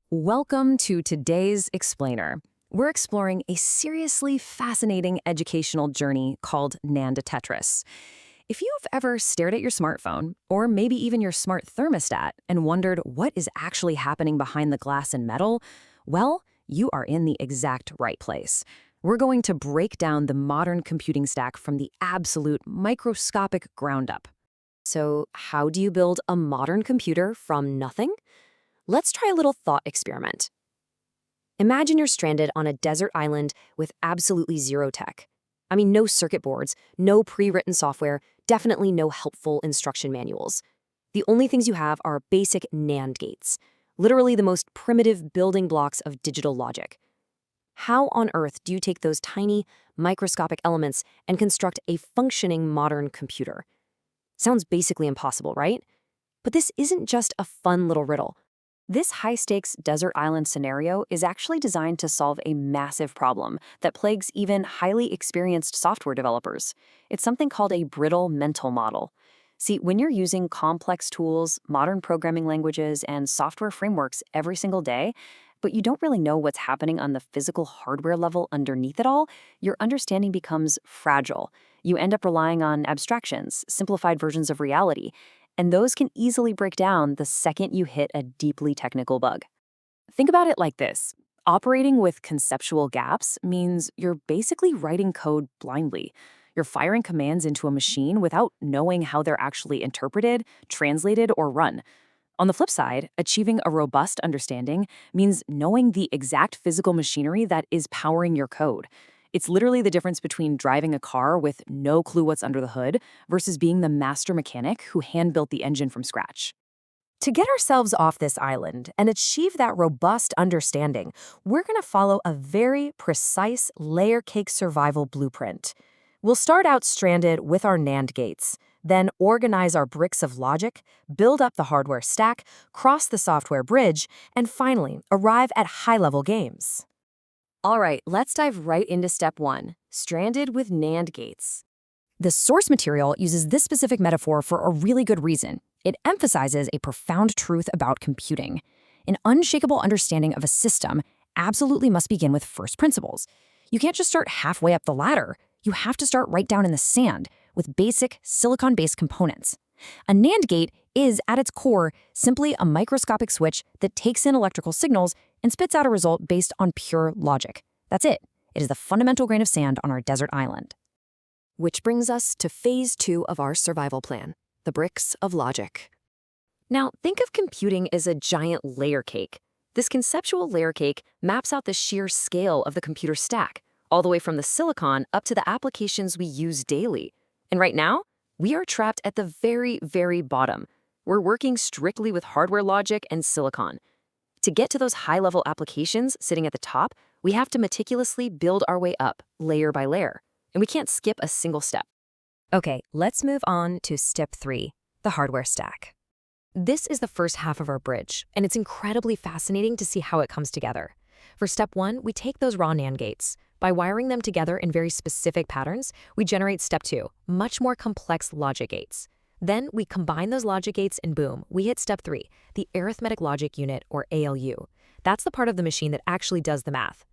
Welcome to today's Explainer. We're exploring a seriously fascinating educational journey called Nand to Tetris. If you've ever stared at your smartphone, or maybe even your smart thermostat, and wondered what is actually happening behind the glass and metal, well, you are in the exact right place. We're going to break down the modern computing stack from the absolute microscopic ground up. So, how do you build a modern computer from nothing? Let's try a little thought experiment. Imagine you're stranded on a desert island with absolutely zero tech. I mean, no circuit boards, no pre-written software, definitely no helpful instruction manuals. The only things you have are basic NAND gates, literally the most primitive building blocks of digital logic. How on earth do you take those tiny, microscopic elements and construct a functioning modern computer? Sounds basically impossible, right? But this isn't just a fun little riddle. This high-stakes desert island scenario is actually designed to solve a massive problem that plagues even highly experienced software developers. It's something called a brittle mental model. See, when you're using complex tools, modern programming languages, and software frameworks every single day, but you don't really know what's happening on the physical hardware level underneath it all, your understanding becomes fragile. You end up relying on abstractions, simplified versions of reality, and those can easily break down the second you hit a deeply technical bug. Think about it like this. Operating with conceptual gaps means you're basically writing code blindly. You're firing commands into a machine without knowing how they're actually interpreted, translated, or run. On the flip side, achieving a robust understanding means knowing the exact physical machinery that is powering your code. It's literally the difference between driving a car with no clue what's under the hood versus being the master mechanic who hand-built the engine from scratch. To get ourselves off this island and achieve that robust understanding, we're going to follow a very precise layer cake survival blueprint. We'll start out stranded with our NAND gates, then organize our bricks of logic, build up the hardware stack, cross the software bridge, and finally arrive at high-level games. All right, let's dive right into step 1, stranded with NAND gates. The source material uses this specific metaphor for a really good reason. It emphasizes a profound truth about computing. An unshakable understanding of a system absolutely must begin with first principles. You can't just start halfway up the ladder. You have to start right down in the sand with basic silicon-based components. A NAND gate is, at its core, simply a microscopic switch that takes in electrical signals and spits out a result based on pure logic. That's it. It is the fundamental grain of sand on our desert island. Which brings us to phase 2 of our survival plan, the bricks of logic. Now, think of computing as a giant layer cake. This conceptual layer cake maps out the sheer scale of the computer stack, all the way from the silicon up to the applications we use daily. And right now, we are trapped at the very, very bottom. We're working strictly with hardware logic and silicon. To get to those high-level applications sitting at the top, we have to meticulously build our way up, layer by layer. And we can't skip a single step. Okay, let's move on to step 3, the hardware stack. This is the first half of our bridge, and it's incredibly fascinating to see how it comes together. For step 1, we take those raw NAND gates. By wiring them together in very specific patterns, we generate step 2, much more complex logic gates. Then we combine those logic gates and boom, we hit step 3, the arithmetic logic unit, or ALU. That's the part of the machine that actually does the math.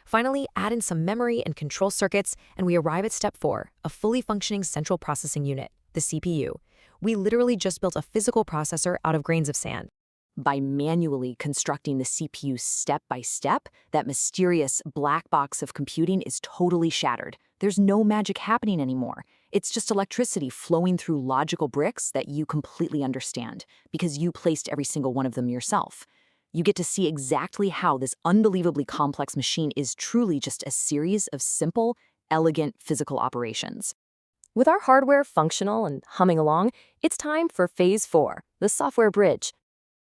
Finally, add in some memory and control circuits, and we arrive at step 4, a fully functioning central processing unit, the CPU. We literally just built a physical processor out of grains of sand. By manually constructing the CPU step by step, that mysterious black box of computing is totally shattered. There's no magic happening anymore. It's just electricity flowing through logical bricks that you completely understand, because you placed every single one of them yourself. You get to see exactly how this unbelievably complex machine is truly just a series of simple, elegant physical operations. With our hardware functional and humming along, it's time for phase 4, the software bridge.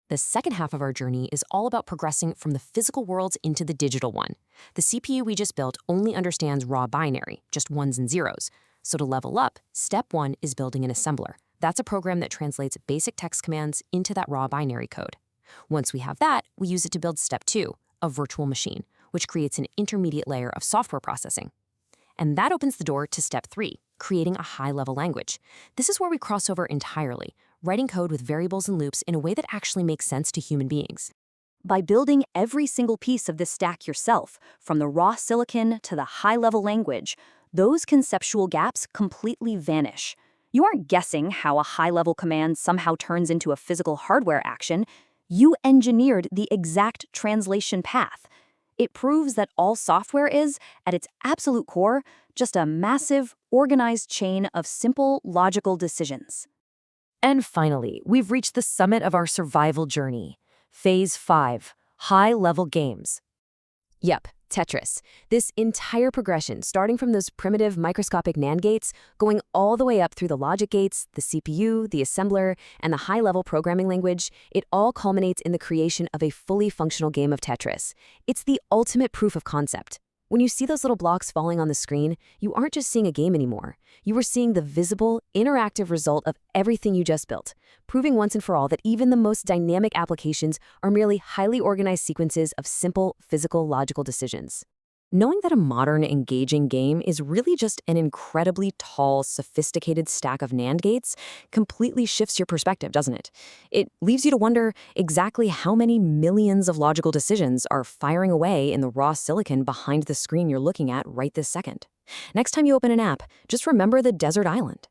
The second half of our journey is all about progressing from the physical worlds into the digital one. The CPU we just built only understands raw binary, just ones and zeros. So to level up, step 1 is building an assembler. That's a program that translates basic text commands into that raw binary code. Once we have that, we use it to build step 2, a virtual machine, which creates an intermediate layer of software processing. And that opens the door to step 3, creating a high-level language. This is where we cross over entirely, writing code with variables and loops in a way that actually makes sense to human beings. By building every single piece of this stack yourself, from the raw silicon to the high-level language, those conceptual gaps completely vanish. You aren't guessing how a high-level command somehow turns into a physical hardware action. You engineered the exact translation path. It proves that all software is, at its absolute core, just a massive, organized chain of simple, logical decisions. And finally, we've reached the summit of our survival journey. Phase 5, high-level games. Yep, Tetris. This entire progression, starting from those primitive microscopic NAND gates, going all the way up through the logic gates, the CPU, the assembler, and the high-level programming language, it all culminates in the creation of a fully functional game of Tetris. It's the ultimate proof of concept. When you see those little blocks falling on the screen, you aren't just seeing a game anymore. You are seeing the visible, interactive result of everything you just built, proving once and for all that even the most dynamic applications are merely highly organized sequences of simple, physical, logical decisions. Knowing that a modern, engaging game is really just an incredibly tall, sophisticated stack of NAND gates completely shifts your perspective, doesn't it? It leaves you to wonder exactly how many millions of logical decisions are firing away in the raw silicon behind the screen you're looking at right this second. Next time you open an app, just remember the desert island.